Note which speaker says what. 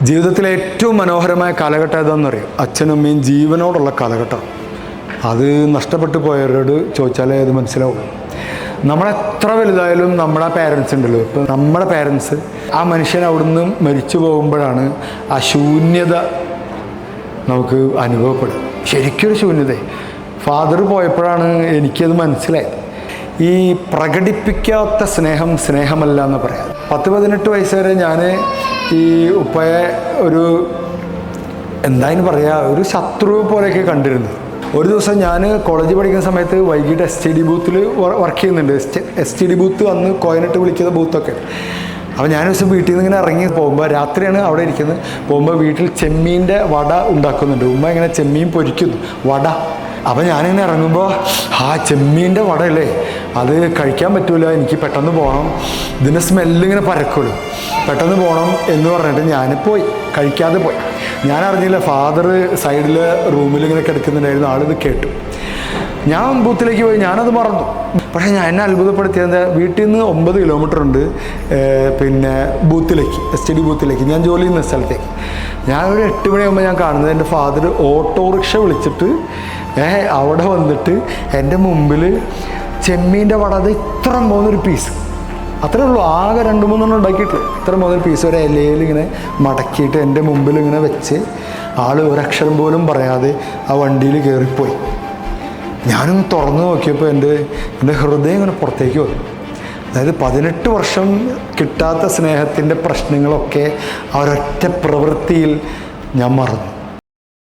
Speaker 1: ജീവിതത്തിലെ ഏറ്റവും മനോഹരമായ കാലഘട്ടം ഏതാണെന്നറിയാം? അച്ഛനും അമ്മയും ജീവനോടുള്ള കാലഘട്ടം. അത് നഷ്ടപ്പെട്ടു പോയവരോട് ചോദിച്ചാലേ അത് മനസ്സിലാവും. നമ്മളെത്ര വലുതായാലും നമ്മുടെ പേരൻസ് ഉണ്ടല്ലോ, ഇപ്പം നമ്മുടെ പേരൻസ്, ആ മനുഷ്യൻ അവിടുന്ന് മരിച്ചു പോകുമ്പോഴാണ് ആ ശൂന്യത നമുക്ക് അനുഭവപ്പെടുക. ശരിക്കൊരു ശൂന്യത. ഫാദർ പോയപ്പോഴാണ് എനിക്കത് മനസ്സിലായത്. ഈ പ്രകടിപ്പിക്കാത്ത സ്നേഹം സ്നേഹമല്ല എന്ന് പറയാം. 10-18 വയസ്സ് വരെ ഞാൻ ഈ ഉപ്പയെ ഒരു എന്തായാലും പറയുക, ഒരു ശത്രു പോലെയൊക്കെ കണ്ടിരുന്നത്. ഒരു ദിവസം ഞാൻ കോളേജിൽ പഠിക്കുന്ന സമയത്ത് വൈകിട്ട് STD ബൂത്തിൽ വർക്ക് ചെയ്യുന്നുണ്ട്. STD ബൂത്ത് അന്ന് കോയിനിട്ട് വിളിക്കുന്ന ബൂത്തൊക്കെ. അപ്പോൾ ഞാൻ ദിവസം വീട്ടിൽ നിന്ന് ഇങ്ങനെ ഇറങ്ങി പോകുമ്പോൾ, രാത്രിയാണ് അവിടെ ഇരിക്കുന്നത്, പോകുമ്പോൾ വീട്ടിൽ ചെമ്മീൻ്റെ വട ഉണ്ടാക്കുന്നുണ്ട്. ഉമ്മ ഇങ്ങനെ ചെമ്മീൻ പൊരിക്കുന്നു, വട. അപ്പോൾ ഞാനിങ്ങനെ ഇറങ്ങുമ്പോൾ ചെമ്മീൻ്റെ വടയല്ലേ, അത് കഴിക്കാൻ പറ്റൂല, എനിക്ക് പെട്ടെന്ന് പോകണം, ഇതിൻ്റെ സ്മെല്ലിങ്ങനെ പരക്കുള്ളൂ, പെട്ടെന്ന് പോകണം എന്ന് പറഞ്ഞിട്ട് ഞാൻ പോയി, കഴിക്കാതെ പോയി. ഞാൻ അറിഞ്ഞില്ല, ഫാദർ സൈഡിൽ റൂമിൽ ഇങ്ങനെ കിടക്കുന്നുണ്ടായിരുന്നു. ആളിത് കേട്ടു. ഞാൻ ബൂത്തിലേക്ക് പോയി, ഞാനത് മറന്നു. പക്ഷേ എന്നെ അത്ഭുതപ്പെടുത്തിയത്, വീട്ടിൽ നിന്ന് 9 കിലോമീറ്റർ ഉണ്ട് പിന്നെ ബൂത്തിലേക്ക്, STD ബൂത്തിലേക്ക്, ഞാൻ ജോലി ചെയ്യുന്ന സ്ഥലത്തേക്ക്. ഞാൻ ഒരു 8 മണിയാകുമ്പോൾ ഞാൻ കാണുന്നത് എൻ്റെ ഫാദർ ഓട്ടോറിക്ഷ വിളിച്ചിട്ട് അവിടെ വന്നിട്ട് എൻ്റെ മുമ്പിൽ ചെമ്മീൻ്റെ വട, അത് ഇത്ര പോകുന്നൊരു പീസ്, അത്രേ ഉള്ളൂ, ആകെ 2-3 ഉണ്ടാക്കിയിട്ടുള്ളൂ. ഇത്ര പോകുന്നൊരു പീസ് ഒരു ഇലയിൽ ഇങ്ങനെ മടക്കിയിട്ട് എൻ്റെ മുമ്പിൽ ഇങ്ങനെ വെച്ച്, ആൾ ഒരക്ഷരം പോലും പറയാതെ ആ വണ്ടിയിൽ കയറിപ്പോയി. ഞാനൊന്ന് തുറന്നു നോക്കിയപ്പോൾ എൻ്റെ ഹൃദയം ഇങ്ങനെ പുറത്തേക്ക് വന്നു. അതായത് 18 വർഷം കിട്ടാത്ത സ്നേഹത്തിൻ്റെ പ്രശ്നങ്ങളൊക്കെ ആ ഒരൊറ്റ പ്രവൃത്തിയിൽ ഞാൻ മറന്നു.